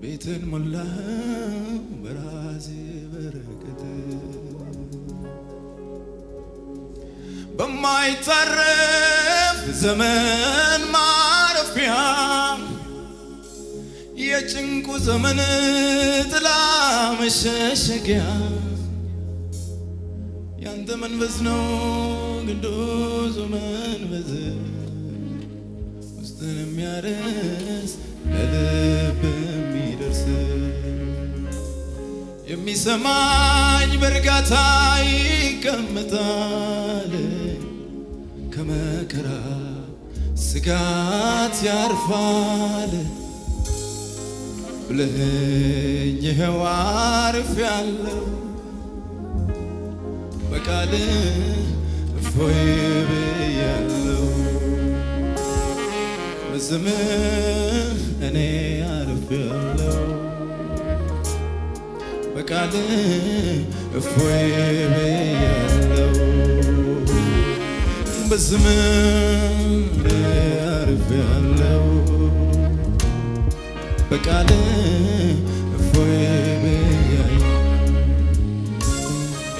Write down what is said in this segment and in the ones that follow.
ቤትን ሞላኸው በራሴ በረከት በማይታረፍ ዘመን ማረፊያ የጭንቁ ዘመን ጥላ መሸሸጊያ ያንተ መንፈስ ነው ቅዱስ መንፈስ ውስጥን የሚያርስ ለልብ የሚደርስ የሚሰማኝ በእርጋታ ይቀመጣል ከመከራ ስጋት ያርፋል ብለኸኝ ይኸው አርፌአለሁ በቃልህ እፎይ ብያለሁ በስምህ እኔ አርፌአለሁ በቃልህ እፎይ ብያለሁ በስምህ እኔ አርፌአለሁ በቃልህ እፎይ ብያለሁ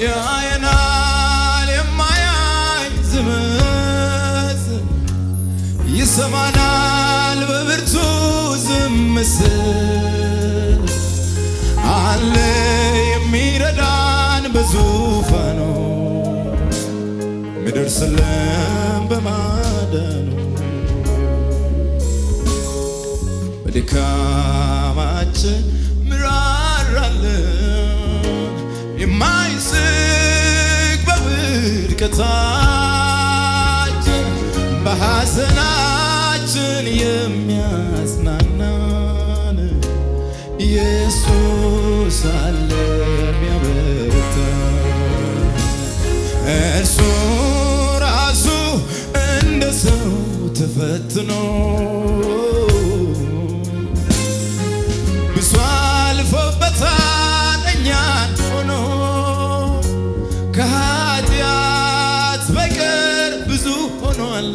ያየናል የማያይ ዝምስል ይሰማናል በብርቱ ዝም ስል አለ የሚረዳን በዙፋኑ ሚደርስልን በማዳኑ በድካማችን ምራራልን የማይስቅ በውድቀታችን በሐዘናችን የሚያጽናናን ኢየሱስ አለ የሚያበረታን እርሱ ራሱ እንደ ሰው ተፈትኖ ብዙ አልፎበታል እኛን ሆኖ ከኃጢአት በቀር ብዙ ሆኗል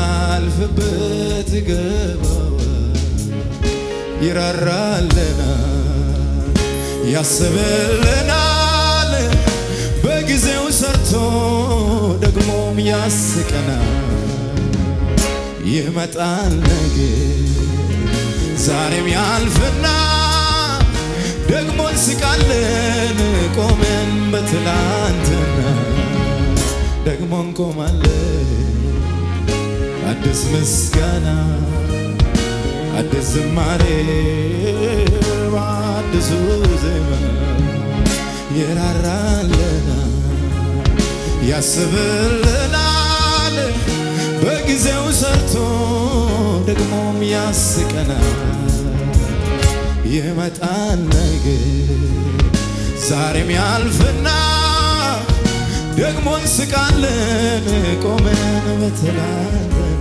ምናልፍበት ይገባዋል ይራራልናል ያስብልናል በጊዜው ሰርቶ ደግሞም ያስቀናል ይመጣል ነገ ዛሬም ያልፍና ደግሞ እንስቃለን ቆመን በትላንትና ደግሞ እንቆማለን አዲስ ምስጋና አዲስ ዝማሬ በአዲሱ ዜማ ይራራልናል ያስብልናል በጊዜው ሰርቶ ደግሞም ያስቀናል ይመጣል ነገ ዛሬም ያልፍና ደግሞ እንስቃለን ቆመን በትላንትና